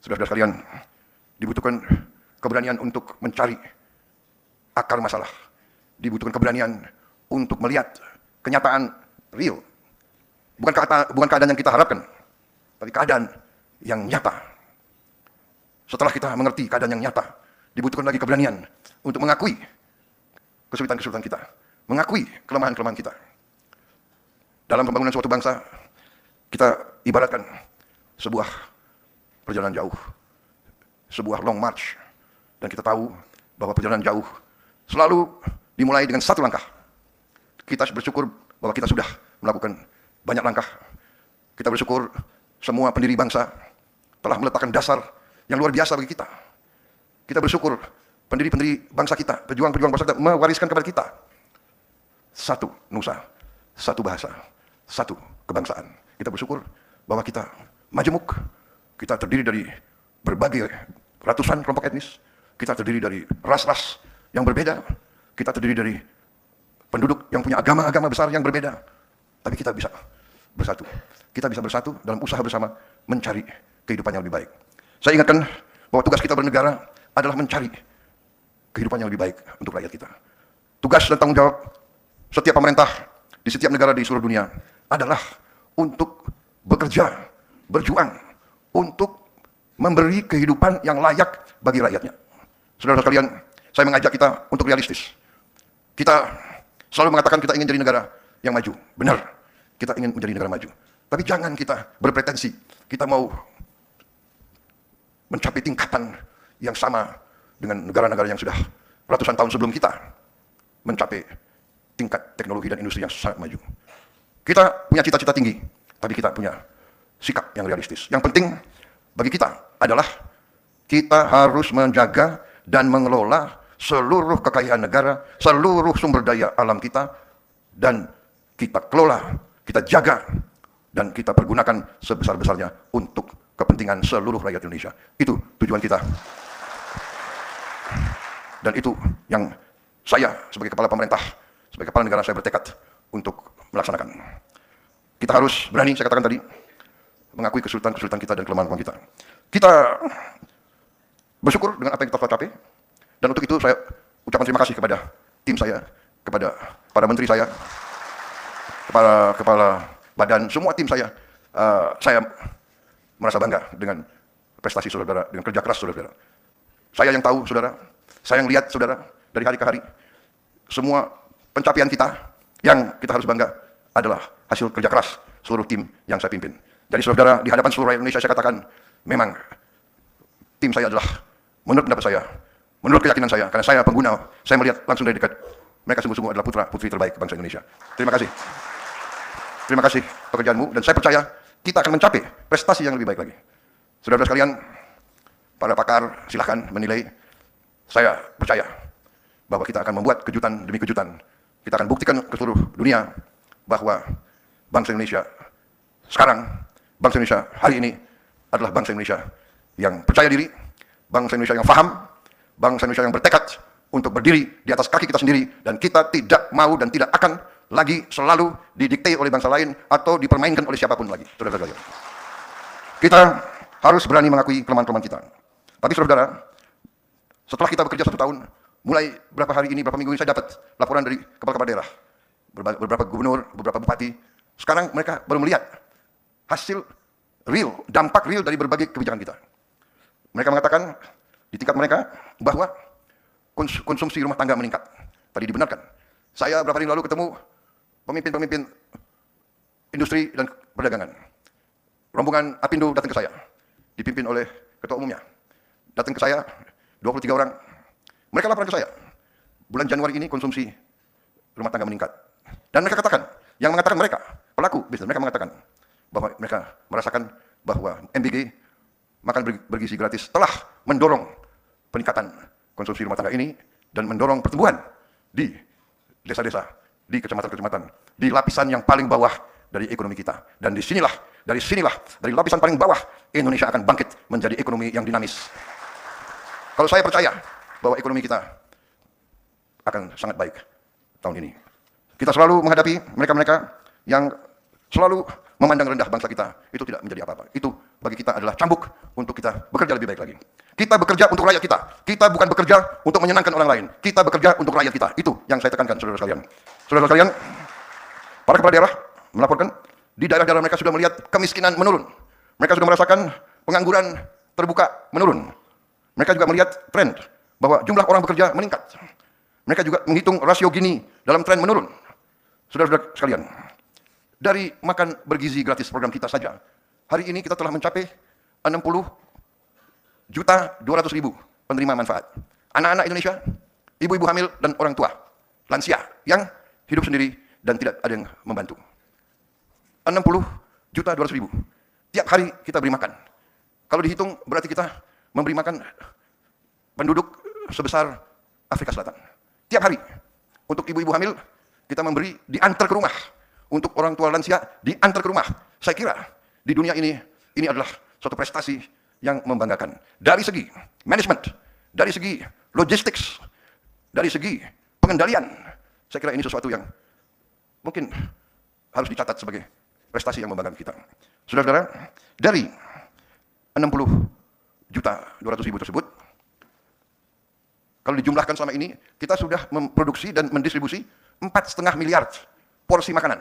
Saudara-saudara sekalian, dibutuhkan keberanian untuk mencari akar masalah. Dibutuhkan keberanian untuk melihat kenyataan real. Bukan keadaan yang kita harapkan, tapi keadaan yang nyata. Setelah kita mengerti keadaan yang nyata, dibutuhkan lagi keberanian untuk mengakui kesulitan-kesulitan kita, mengakui kelemahan-kelemahan kita. Dalam pembangunan suatu bangsa, kita ibaratkan sebuah perjalanan jauh, sebuah long march, dan kita tahu bahwa perjalanan jauh selalu dimulai dengan satu langkah. Kita bersyukur bahwa kita sudah melakukan banyak langkah. Kita bersyukur semua pendiri bangsa telah meletakkan dasar yang luar biasa bagi kita. Kita bersyukur pendiri-pendiri bangsa kita, pejuang-pejuang bangsa kita mewariskan kepada kita satu nusa, satu bahasa, satu kebangsaan. Kita bersyukur bahwa kita majemuk, kita terdiri dari berbagai ratusan kelompok etnis, kita terdiri dari ras-ras yang berbeda, kita terdiri dari penduduk yang punya agama-agama besar yang berbeda, tapi kita bisa bersatu. Kita bisa bersatu dalam usaha bersama mencari kehidupan yang lebih baik. Saya ingatkan bahwa tugas kita bernegara adalah mencari kehidupan yang lebih baik untuk rakyat kita. Tugas dan tanggung jawab setiap pemerintah di setiap negara di seluruh dunia adalah untuk bekerja, berjuang, untuk memberi kehidupan yang layak bagi rakyatnya. Saudara sekalian, saya mengajak kita untuk realistis. Kita selalu mengatakan kita ingin jadi negara yang maju. Benar, kita ingin menjadi negara maju. Tapi jangan kita berpretensi, kita mau mencapai tingkatan yang sama dengan negara-negara yang sudah ratusan tahun sebelum kita mencapai tingkat teknologi dan industri yang sangat maju. Kita punya cita-cita tinggi, tapi kita punya sikap yang realistis. Yang penting bagi kita adalah kita harus menjaga dan mengelola seluruh kekayaan negara, seluruh sumber daya alam kita, dan kita kelola, kita jaga, dan kita pergunakan sebesar-besarnya untuk kepentingan seluruh rakyat Indonesia. Itu tujuan kita. Dan itu yang saya sebagai kepala pemerintah, sebagai kepala negara, saya bertekad untuk melaksanakan. Kita harus berani, saya katakan tadi, mengakui kesulitan-kesulitan kita dan kelemahan-kelemahan kita. Kita bersyukur dengan apa yang kita telah capai, dan untuk itu saya ucapkan terima kasih kepada tim saya, kepada para menteri saya, kepada kepala badan, semua tim saya. Saya merasa bangga dengan prestasi saudara, dengan kerja keras saudara. Saya yang tahu saudara, saya yang lihat saudara, dari hari ke hari, semua pencapaian kita yang kita harus bangga adalah hasil kerja keras seluruh tim yang saya pimpin. Jadi saudara, di hadapan seluruh rakyat Indonesia saya katakan, memang tim saya adalah, menurut pendapat saya, menurut keyakinan saya, karena saya pengguna, saya melihat langsung dari dekat, mereka sungguh-sungguh adalah putra-putri terbaik bangsa Indonesia. Terima kasih. Terima kasih pekerjaanmu, dan saya percaya kita akan mencapai prestasi yang lebih baik lagi. Saudara-saudara sekalian, para pakar silahkan menilai. Saya percaya bahwa kita akan membuat kejutan demi kejutan. Kita akan buktikan ke seluruh dunia bahwa bangsa Indonesia sekarang, bangsa Indonesia hari ini adalah bangsa Indonesia yang percaya diri, bangsa Indonesia yang paham, bangsa Indonesia yang bertekad untuk berdiri di atas kaki kita sendiri, dan kita tidak mau dan tidak akan lagi selalu didikte oleh bangsa lain atau dipermainkan oleh siapapun lagi. Saudara-saudara, kita harus berani mengakui kelemahan-kelemahan kita. Tapi saudara, setelah kita bekerja 1 tahun, mulai beberapa hari ini, beberapa minggu ini, saya dapat laporan dari kepala-kepala daerah, beberapa gubernur, beberapa bupati. Sekarang mereka baru melihat hasil real, dampak real dari berbagai kebijakan kita. Mereka mengatakan di tingkat mereka bahwa konsumsi rumah tangga meningkat. Tadi dibenarkan. Saya beberapa hari lalu ketemu pemimpin-pemimpin industri dan perdagangan. Rombongan Apindo datang ke saya, dipimpin oleh ketua umumnya. Datang ke saya 23 orang. Mereka laporan ke saya, bulan Januari ini konsumsi rumah tangga meningkat. Dan mereka katakan, yang mengatakan mereka, pelaku bisnis, mereka mengatakan bahwa mereka merasakan bahwa MBG, makan bergizi gratis, telah mendorong peningkatan konsumsi rumah tangga ini dan mendorong pertumbuhan di desa-desa, di kecamatan-kecamatan, di lapisan yang paling bawah dari ekonomi kita. Dan dari sinilah, dari lapisan paling bawah, Indonesia akan bangkit menjadi ekonomi yang dinamis. Kalau saya percaya bahwa ekonomi kita akan sangat baik tahun ini. Kita selalu menghadapi mereka-mereka yang selalu memandang rendah bangsa kita, itu tidak menjadi apa-apa. Itu bagi kita adalah cambuk untuk kita bekerja lebih baik lagi. Kita bekerja untuk rakyat kita. Kita bukan bekerja untuk menyenangkan orang lain. Kita bekerja untuk rakyat kita. Itu yang saya tekankan, saudara sekalian. Saudara sekalian, para kepala daerah melaporkan di daerah-daerah mereka sudah melihat kemiskinan menurun. Mereka sudah merasakan pengangguran terbuka menurun. Mereka juga melihat tren bahwa jumlah orang bekerja meningkat. Mereka juga menghitung rasio Gini dalam tren menurun. Saudara-saudara sekalian, dari makan bergizi gratis program kita saja, hari ini kita telah mencapai 60.200.000 penerima manfaat. Anak-anak Indonesia, ibu-ibu hamil dan orang tua, lansia yang hidup sendiri dan tidak ada yang membantu. 60.200.000. Tiap hari kita beri makan. Kalau dihitung berarti kita memberi makan penduduk sebesar Afrika Selatan. Tiap hari. Untuk ibu-ibu hamil, kita memberi diantar ke rumah. Untuk orang tua lansia, diantar ke rumah. Saya kira di dunia ini adalah suatu prestasi yang membanggakan. Dari segi manajemen, dari segi logistik, dari segi pengendalian, saya kira ini sesuatu yang mungkin harus dicatat sebagai prestasi yang membanggakan kita. Saudara-saudara, dari 60.200.000 tersebut, kalau dijumlahkan selama ini, kita sudah memproduksi dan mendistribusi 4,5 miliar porsi makanan.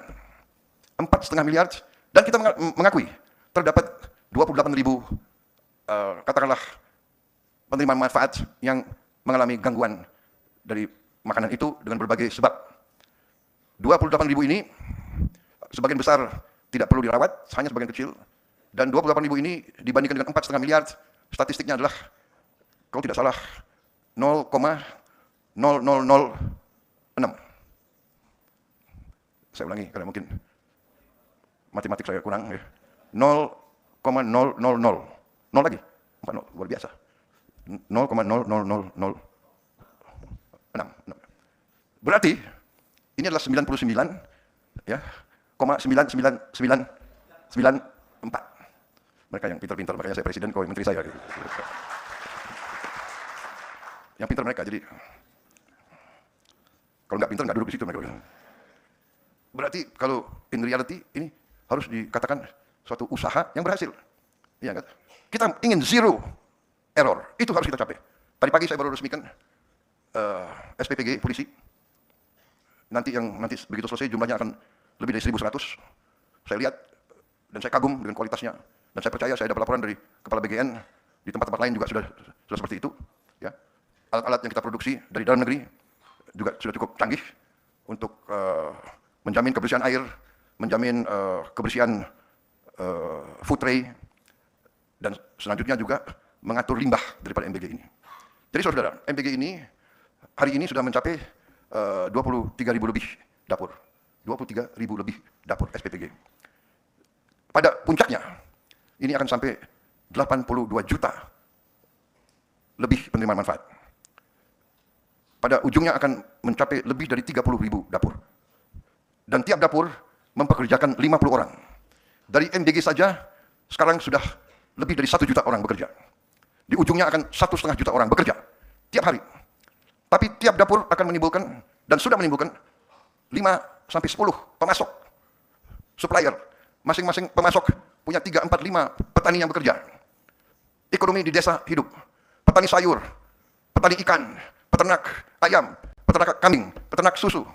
4,5 miliar, dan kita mengakui terdapat 28.000 katakanlah penerima manfaat yang mengalami gangguan dari makanan itu dengan berbagai sebab. 28.000 ini sebagian besar tidak perlu dirawat, hanya sebagian kecil, dan 28.000 ini dibandingkan dengan 4,5 miliar, statistiknya adalah kalau tidak salah 0,0006. Saya ulangi karena mungkin matematik saya kurang ya. 0,000 nol lagi 40 luar biasa. 0,00006. Berarti ini adalah 99 ya, 99994. Mereka yang pintar-pintar, makanya saya presiden, kau menteri saya. Yang pintar mereka, jadi kalau nggak pintar nggak duduk di situ mereka. Berarti kalau in reality ini harus dikatakan suatu usaha yang berhasil. Iya kan? Kita ingin zero error, itu harus kita capai. Tadi pagi saya baru resmikan SPPG polisi. Nanti begitu selesai jumlahnya akan lebih dari 1.100. Saya lihat dan saya kagum dengan kualitasnya, dan saya percaya saya dapat laporan dari Kepala BGN di tempat-tempat lain juga sudah seperti itu. Ya, alat-alat yang kita produksi dari dalam negeri juga sudah cukup canggih untuk menjamin kebersihan air, menjamin kebersihan food tray, dan selanjutnya juga mengatur limbah daripada MBG ini. Jadi saudara, MBG ini hari ini sudah mencapai 23.000 lebih dapur. 23.000 lebih dapur SPPG. Pada puncaknya, ini akan sampai 82 juta lebih penerima manfaat. Pada ujungnya akan mencapai lebih dari 30.000 dapur. Dan tiap dapur mempekerjakan 50 orang. Dari MBG saja, sekarang sudah lebih dari 1 juta orang bekerja. Di ujungnya akan 1,5 juta orang bekerja tiap hari. Tapi tiap dapur akan menimbulkan, dan sudah menimbulkan, 5-10 pemasok, supplier. Masing-masing pemasok punya 3, 4, 5 petani yang bekerja. Ekonomi di desa hidup. Petani sayur, petani ikan, peternak ayam, peternak kambing, peternak susu.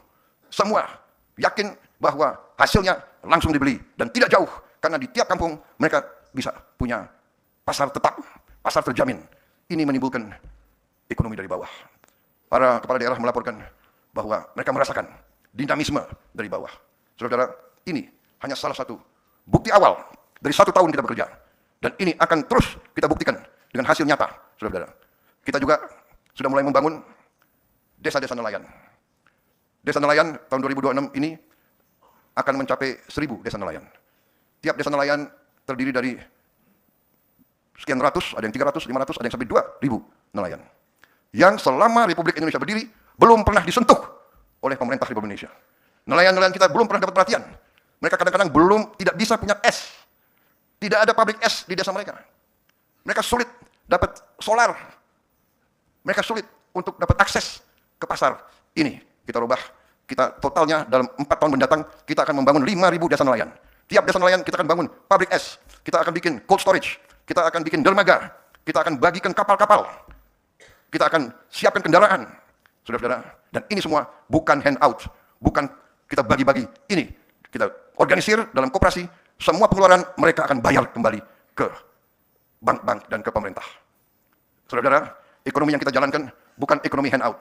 Semua yakin bahwa hasilnya langsung dibeli dan tidak jauh, karena di tiap kampung mereka bisa punya pasar tetap, pasar terjamin. Ini menimbulkan ekonomi dari bawah. Para kepala daerah melaporkan bahwa mereka merasakan dinamisme dari bawah. Saudara, ini hanya salah satu bukti awal dari 1 tahun kita bekerja, dan ini akan terus kita buktikan dengan hasil nyata, saudara. Kita juga sudah mulai membangun desa-desa nelayan. Desa nelayan tahun 2026 ini akan mencapai 1.000 desa nelayan. Tiap desa nelayan terdiri dari sekian ratus, ada yang 300, 500, ada yang sampai 2.000 nelayan. Yang selama Republik Indonesia berdiri, belum pernah disentuh oleh pemerintah Republik Indonesia. Nelayan-nelayan kita belum pernah dapat perhatian. Mereka kadang-kadang tidak bisa punya es. Tidak ada pabrik es di desa mereka. Mereka sulit dapat solar. Mereka sulit untuk dapat akses ke pasar. Ini kita rubah. Kita totalnya dalam 4 tahun mendatang, kita akan membangun 5.000 desa nelayan. Tiap desa nelayan kita akan bangun pabrik es, kita akan bikin cold storage, kita akan bikin dermaga, kita akan bagikan kapal-kapal, kita akan siapkan kendaraan, saudara-saudara. Dan ini semua bukan handout, bukan kita bagi-bagi. Ini kita organisir dalam koperasi, semua pengeluaran mereka akan bayar kembali ke bank-bank dan ke pemerintah. Saudara-saudara, ekonomi yang kita jalankan bukan ekonomi handout.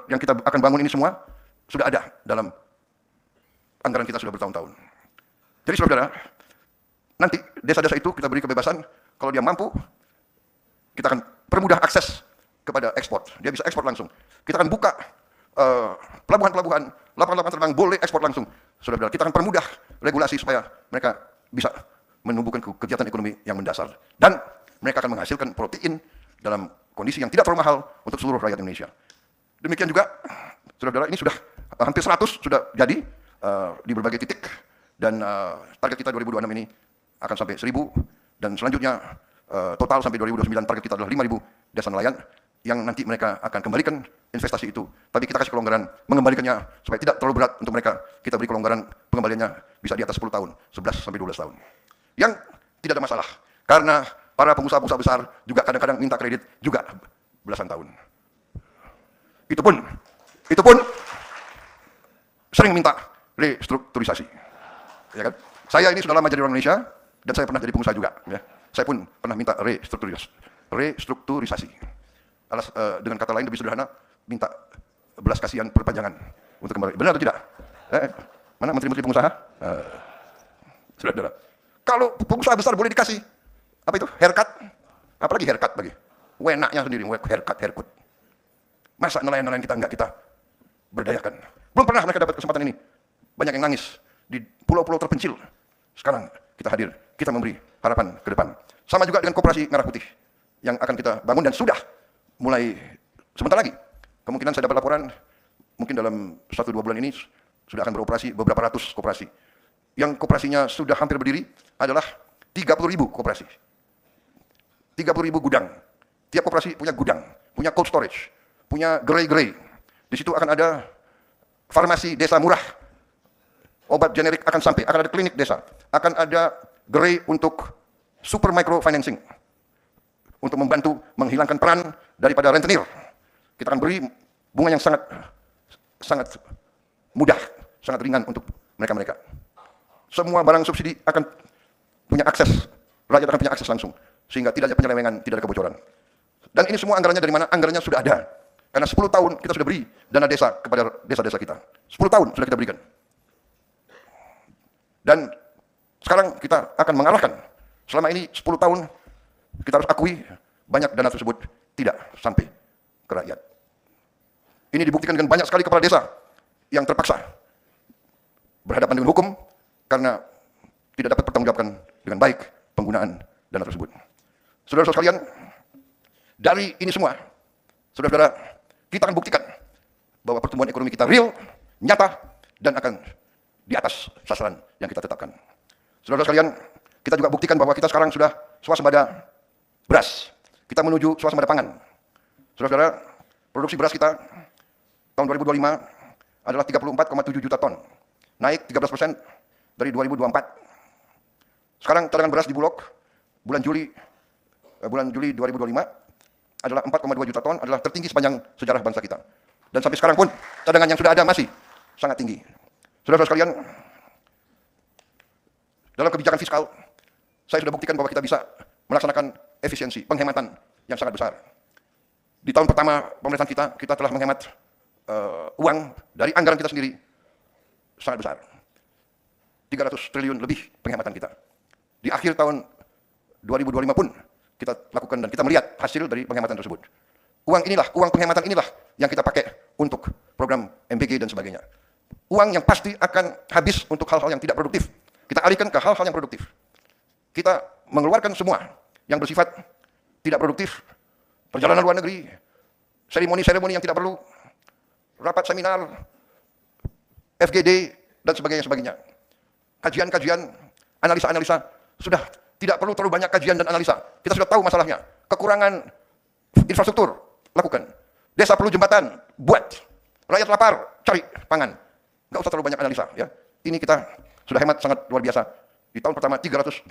Yang kita akan bangun ini semua sudah ada dalam anggaran kita sudah bertahun-tahun. Jadi saudara, nanti desa-desa itu kita beri kebebasan, kalau dia mampu, kita akan permudah akses kepada ekspor. Dia bisa ekspor langsung. Kita akan buka pelabuhan-pelabuhan, lapangan-lapangan terbang boleh ekspor langsung. Saudara, kita akan permudah regulasi supaya mereka bisa menumbuhkan kegiatan ekonomi yang mendasar. Dan mereka akan menghasilkan protein dalam kondisi yang tidak terlalu mahal untuk seluruh rakyat Indonesia. Demikian juga, saudara-saudara, ini sudah hampir 100 sudah jadi di berbagai titik. Dan target kita 2026 ini akan sampai 1000. Dan selanjutnya total sampai 2029 target kita adalah 5000 desa nelayan yang nanti mereka akan kembalikan investasi itu. Tapi kita kasih kelonggaran mengembalikannya supaya tidak terlalu berat untuk mereka. Kita beri kelonggaran pengembaliannya bisa di atas 10 tahun, 11 sampai 12 tahun. Yang tidak ada masalah. Karena para pengusaha-pengusaha besar juga kadang-kadang minta kredit juga belasan tahun. Itu pun sering minta restrukturisasi. Ya kan? Saya ini sudah lama jadi orang Indonesia dan saya pernah jadi pengusaha juga. Ya. Saya pun pernah minta restrukturisasi. Dengan kata lain lebih sederhana, minta belas kasihan perpanjangan untuk kembali. Benar atau tidak? Mana menteri-menteri pengusaha? Saudara, kalau pengusaha besar boleh dikasih apa itu? Haircut? Apalagi haircut bagi? Wenaknya sendiri, haircut. Masa nelayan-nelayan kita enggak kita berdayakan? Belum pernah mereka dapat kesempatan ini. Banyak yang nangis di pulau-pulau terpencil. Sekarang kita hadir, kita memberi harapan ke depan. Sama juga dengan koperasi Merah Putih yang akan kita bangun dan sudah mulai sebentar lagi. Kemungkinan saya dapat laporan mungkin dalam 1-2 bulan ini sudah akan beroperasi beberapa ratus koperasi. Yang koperasinya sudah hampir berdiri adalah 30.000 koperasi. 30.000 gudang. Tiap koperasi punya gudang, punya cold storage, punya gerai-gerai. Di situ akan ada farmasi desa murah. Obat generik akan sampai, akan ada klinik desa, akan ada gerai untuk super micro financing untuk membantu menghilangkan peran daripada rentenir. Kita akan beri bunga yang sangat mudah, sangat ringan untuk mereka-mereka. Semua barang subsidi akan punya akses, rakyat akan punya akses langsung, sehingga tidak ada penyelewengan, tidak ada kebocoran. Dan ini semua anggarannya dari mana? Anggarannya sudah ada. Karena 10 tahun kita sudah beri dana desa kepada desa-desa kita. 10 tahun sudah kita berikan. Dan sekarang kita akan mengalahkan. Selama ini 10 tahun kita harus akui banyak dana tersebut tidak sampai ke rakyat. Ini dibuktikan dengan banyak sekali kepala desa yang terpaksa berhadapan dengan hukum karena tidak dapat bertanggungjawabkan dengan baik penggunaan dana tersebut. Saudara-saudara sekalian, dari ini semua, saudara-saudara, kita akan buktikan bahwa pertumbuhan ekonomi kita real, nyata, dan akan di atas sasaran yang kita tetapkan. Saudara-saudara sekalian, kita juga buktikan bahwa kita sekarang sudah swasembada beras. Kita menuju swasembada pangan. Saudara-saudara, produksi beras kita tahun 2025 adalah 34,7 juta ton. Naik 13% dari 2024. Sekarang cadangan beras di Bulog bulan Juli 2025 adalah 4,2 juta ton, adalah tertinggi sepanjang sejarah bangsa kita. Dan sampai sekarang pun cadangan yang sudah ada masih sangat tinggi. Saudara-saudara sekalian, dalam kebijakan fiskal, saya sudah buktikan bahwa kita bisa melaksanakan efisiensi, penghematan yang sangat besar. Di tahun pertama pemerintahan kita telah menghemat uang dari anggaran kita sendiri sangat besar. 300 triliun lebih penghematan kita. Di akhir tahun 2025 pun kita lakukan dan kita melihat hasil dari penghematan tersebut. Uang penghematan inilah yang kita pakai untuk program MBG dan sebagainya. Uang yang pasti akan habis untuk hal-hal yang tidak produktif. Kita alihkan ke hal-hal yang produktif. Kita mengeluarkan semua yang bersifat tidak produktif, perjalanan luar negeri, seremoni-seremoni yang tidak perlu, rapat seminar, FGD, dan sebagainya. Kajian-kajian, analisa-analisa, sudah tidak perlu terlalu banyak kajian dan analisa. Kita sudah tahu masalahnya. Kekurangan infrastruktur, lakukan. Desa perlu jembatan, buat. Rakyat lapar, cari pangan. Nggak usah terlalu banyak analisa. Ya. Ini kita Sudah hemat sangat luar biasa. Di tahun pertama 308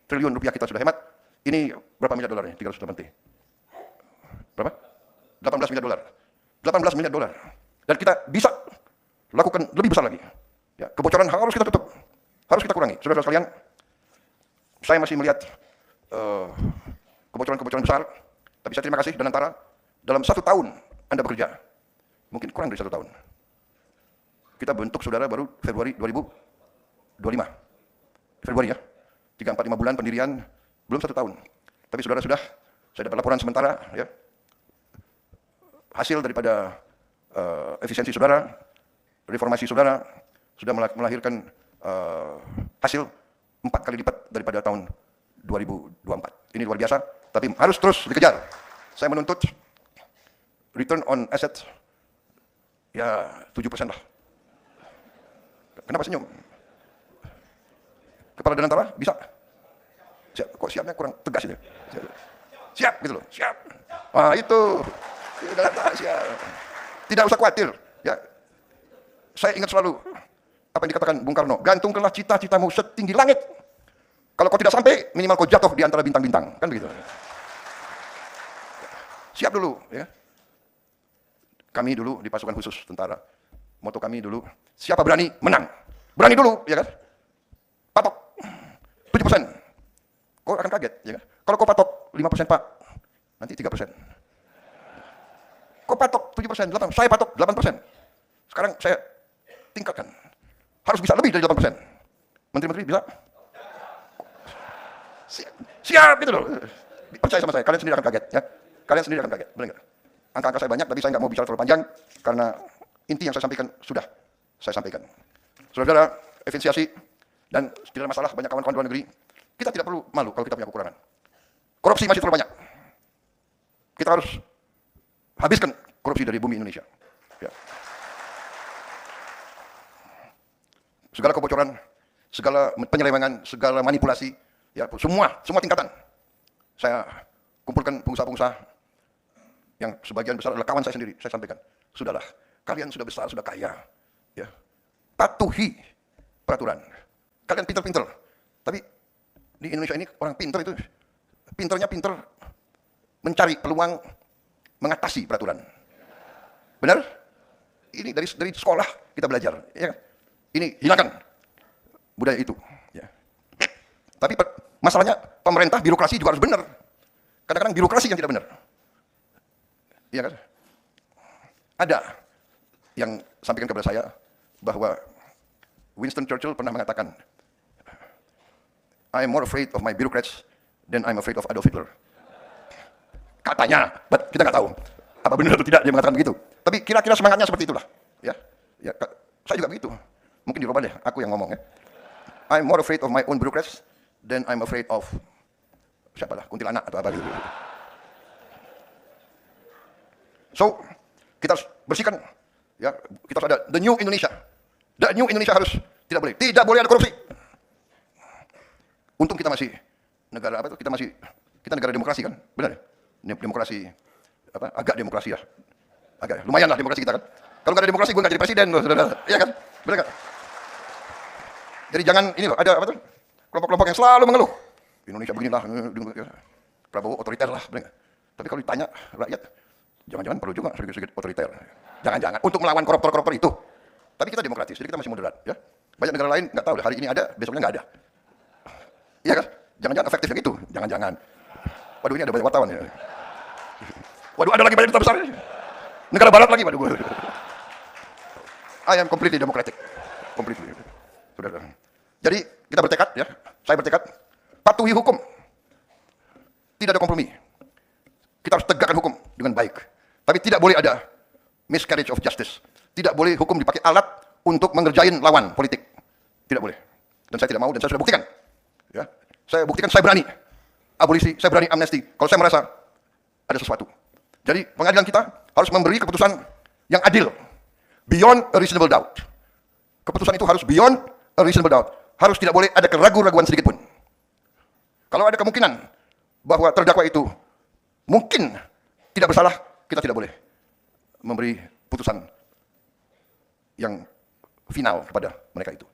triliun rupiah kita sudah hemat. Ini berapa miliar dolarnya? 308 berapa? 18 miliar dolar. 18 miliar dolar. Dan kita bisa lakukan lebih besar lagi. Ya, kebocoran harus kita tutup. Harus kita kurangi. Saudara-saudara sekalian, saya masih melihat kebocoran-kebocoran besar. Tapi saya terima kasih dan antara dalam 1 tahun Anda bekerja. Mungkin kurang dari 1 tahun. Kita bentuk saudara baru Februari 2025. Februari ya. 3, 4, 5 bulan pendirian, belum 1 tahun. Tapi saudara sudah, saya dapat laporan sementara, ya. Hasil daripada efisiensi saudara, reformasi saudara, sudah melahirkan hasil 4 kali lipat daripada tahun 2024. Ini luar biasa, tapi harus terus dikejar. Saya menuntut return on asset, ya 7% lah. Kenapa senyum? Kepala dan antara bisa? Siap. Kok siapnya kurang tegas ini? Siap gitu loh, siap. Wah itu, siap. Tidak usah khawatir. Ya, saya ingat selalu apa yang dikatakan Bung Karno. Gantungkanlah cita-citamu setinggi langit. Kalau kau tidak sampai, minimal kau jatuh di antara bintang-bintang, kan begitu. Siap dulu, ya. Kami dulu di pasukan khusus tentara. Moto kami dulu, siapa berani menang. Berani dulu, ya kan? Patok 7%. Kau akan kaget, ya kan? Kalau kau patok 5%, Pak, nanti 3%. Kau patok 7%, 8%, saya patok 8%. Sekarang saya tingkatkan. Harus bisa lebih dari 8%. Menteri-menteri bisa? Siap gitu loh. Percaya sama saya, kalian sendiri akan kaget, ya. Kalian sendiri akan kaget, benar nggak? Angka-angka saya banyak, tapi saya nggak mau bicara terlalu panjang karena inti yang saya sampaikan sudah saya sampaikan. Saudara-saudara, efisiensi dan tidak ada masalah banyak kawan-kawan di luar negeri. Kita tidak perlu malu kalau kita punya kekurangan. Korupsi masih terlalu banyak. Kita harus habiskan korupsi dari bumi Indonesia. Ya. Segala kebocoran, segala penyelewengan, segala manipulasi, ya semua tingkatan. Saya kumpulkan pengusaha-pengusaha yang sebagian besar adalah kawan saya sendiri. Saya sampaikan, sudahlah, kalian sudah besar, sudah kaya, ya, patuhi peraturan. Kalian pinter-pinter, tapi di Indonesia ini orang pinter itu pinternya pinter mencari peluang mengatasi peraturan. Benar? Ini dari sekolah kita belajar, ya kan? Ini hilangkan budaya itu. Ya. Tapi masalahnya pemerintah birokrasi juga harus benar. Kadang-kadang birokrasi yang tidak benar. Iya kan? Ada yang sampaikan kepada saya bahwa Winston Churchill pernah mengatakan, I am more afraid of my bureaucrats than I'm afraid of Adolf Hitler. Katanya, but kita nggak tahu apa benar atau tidak dia mengatakan begitu. Tapi kira-kira semangatnya seperti itulah. Ya, saya juga begitu. Mungkin dirubah deh, aku yang ngomong ya. I'm more afraid of my own bureaucrats than I'm afraid of siapalah, kuntilanak atau apa gitu. So, kita harus bersihkan, ya, kita harus ada the new Indonesia. The new Indonesia harus tidak boleh ada korupsi. Untung kita masih negara apa itu? Kita negara demokrasi kan, benar? Demokrasi apa? Agak demokrasi ya, agak lumayan lah demokrasi kita kan. Kalau nggak ada demokrasi, gue nggak jadi presiden loh, saudara. Iya kan, benar kan? Jadi jangan ini loh, ada apa tuh? Kelompok-kelompok yang selalu mengeluh. Indonesia beginilah, Prabowo otoriter lah, benar nggak? Tapi kalau ditanya rakyat, jangan-jangan perlu juga sedikit-sedikit otoriter. Jangan-jangan untuk melawan koruptor-koruptor itu. Tapi kita demokratis, jadi kita masih moderat. Ya. Banyak negara lain nggak tahu, hari ini ada, besoknya nggak ada. Iya kan? Jangan-jangan efektif yang itu. Jangan-jangan. Waduh, ini ada banyak wartawan ya. Waduh, ada lagi banyak duta besar. Negara barat lagi, waduh. I am completely democratic. Completely. Saudara. Jadi kita bertekad, ya. Saya bertekad patuhi hukum. Tidak ada kompromi. Kita harus tegakkan hukum dengan baik. Tapi tidak boleh ada miscarriage of justice. Tidak boleh hukum dipakai alat untuk mengerjain lawan politik. Tidak boleh. Dan saya tidak mau, dan saya sudah buktikan. Ya. Saya buktikan, saya berani abolisi, saya berani amnesti. Kalau saya merasa ada sesuatu. Jadi pengadilan kita harus memberi keputusan yang adil. Beyond a reasonable doubt. Keputusan itu harus beyond a reasonable doubt. Harus tidak boleh ada keraguan-raguan sedikit pun. Kalau ada kemungkinan bahwa terdakwa itu mungkin tidak bersalah, kita tidak boleh memberi putusan yang final kepada mereka itu.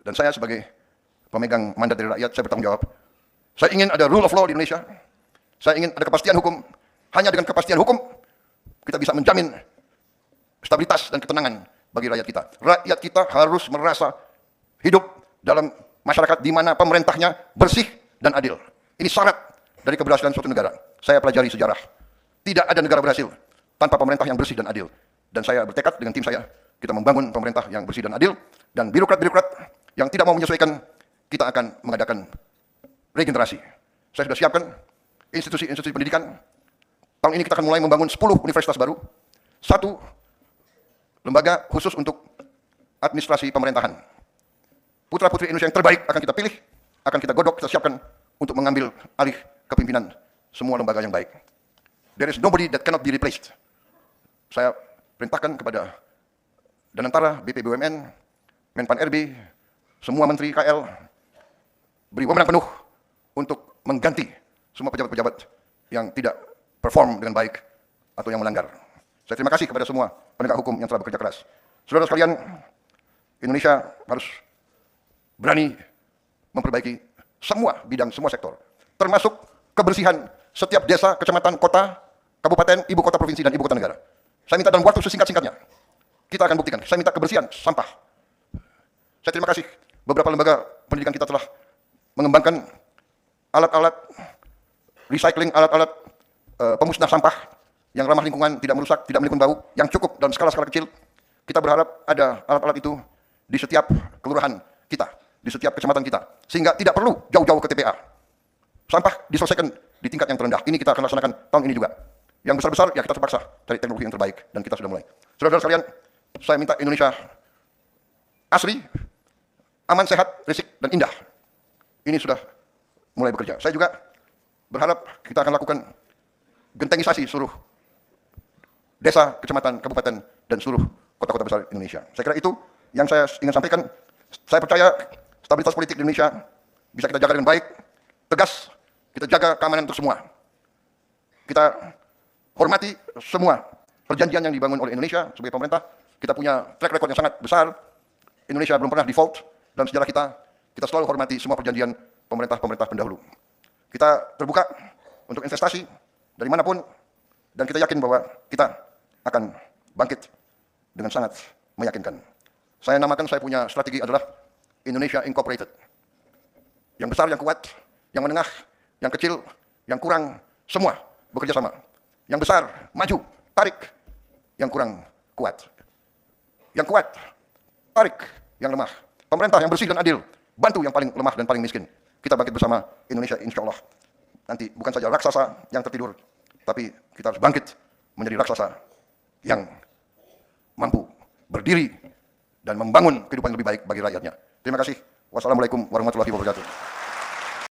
Dan saya sebagai pemegang mandat dari rakyat, saya bertanggung jawab. Saya ingin ada rule of law di Indonesia. Saya ingin ada kepastian hukum. Hanya dengan kepastian hukum, kita bisa menjamin stabilitas dan ketenangan bagi rakyat kita. Rakyat kita harus merasa hidup dalam masyarakat di mana pemerintahnya bersih dan adil. Ini syarat dari keberhasilan suatu negara. Saya pelajari sejarah. Tidak ada negara berhasil tanpa pemerintah yang bersih dan adil. Dan saya bertekad dengan tim saya, kita membangun pemerintah yang bersih dan adil. Dan birokrat-birokrat yang tidak mau menyesuaikan, kita akan mengadakan regenerasi. Saya sudah siapkan institusi-institusi pendidikan. Tahun ini kita akan mulai membangun 10 universitas baru. 1 lembaga khusus untuk administrasi pemerintahan. Putra-putri Indonesia yang terbaik akan kita pilih, akan kita godok, kita siapkan untuk mengambil alih kepimpinan semua lembaga yang baik. There is nobody that cannot be replaced. Saya perintahkan kepada Danantara, BP BUMN, Menpan RB, semua menteri KL, beri wewenang penuh untuk mengganti semua pejabat-pejabat yang tidak perform dengan baik atau yang melanggar. Saya terima kasih kepada semua penegak hukum yang telah bekerja keras. Saudara sekalian, Indonesia harus berani memperbaiki semua bidang, semua sektor, termasuk kebersihan setiap desa, kecamatan, kota, kabupaten, ibu kota provinsi, dan ibu kota negara. Saya minta dalam waktu sesingkat-singkatnya, kita akan buktikan. Saya minta kebersihan sampah. Saya terima kasih beberapa lembaga pendidikan kita telah mengembangkan alat-alat recycling, alat-alat pemusnah sampah yang ramah lingkungan, tidak merusak, tidak menimbulkan bau, yang cukup dalam skala-skala kecil. Kita berharap ada alat-alat itu di setiap kelurahan kita, di setiap kecamatan kita, sehingga tidak perlu jauh-jauh ke TPA. Sampah diselesaikan di tingkat yang terendah. Ini kita akan laksanakan tahun ini juga. Yang besar-besar, ya kita terpaksa cari teknologi yang terbaik, dan kita sudah mulai. Saudara-saudara sekalian, saya minta Indonesia asri, aman, sehat, risik, dan indah. Ini sudah mulai bekerja. Saya juga berharap kita akan lakukan gentengisasi seluruh desa, kecamatan, kabupaten, dan seluruh kota-kota besar Indonesia. Saya kira itu yang saya ingin sampaikan. Saya percaya stabilitas politik di Indonesia bisa kita jaga dengan baik, tegas, kita jaga keamanan untuk semua. Kita hormati semua perjanjian yang dibangun oleh Indonesia sebagai pemerintah. Kita punya track record yang sangat besar. Indonesia belum pernah default dalam sejarah kita. Kita selalu hormati semua perjanjian pemerintah-pemerintah pendahulu. Kita terbuka untuk investasi dari manapun, dan kita yakin bahwa kita akan bangkit dengan sangat meyakinkan. Saya namakan, saya punya strategi adalah Indonesia Incorporated. Yang besar, yang kuat, yang menengah, yang kecil, yang kurang, semua bekerja sama. Yang besar, maju, tarik, yang kurang kuat. Yang kuat, tarik, yang lemah. Pemerintah yang bersih dan adil, bantu yang paling lemah dan paling miskin. Kita bangkit bersama Indonesia, insya Allah. Nanti bukan saja raksasa yang tertidur, tapi kita harus bangkit menjadi raksasa yang mampu berdiri dan membangun kehidupan yang lebih baik bagi rakyatnya. Terima kasih. Wassalamualaikum warahmatullahi wabarakatuh.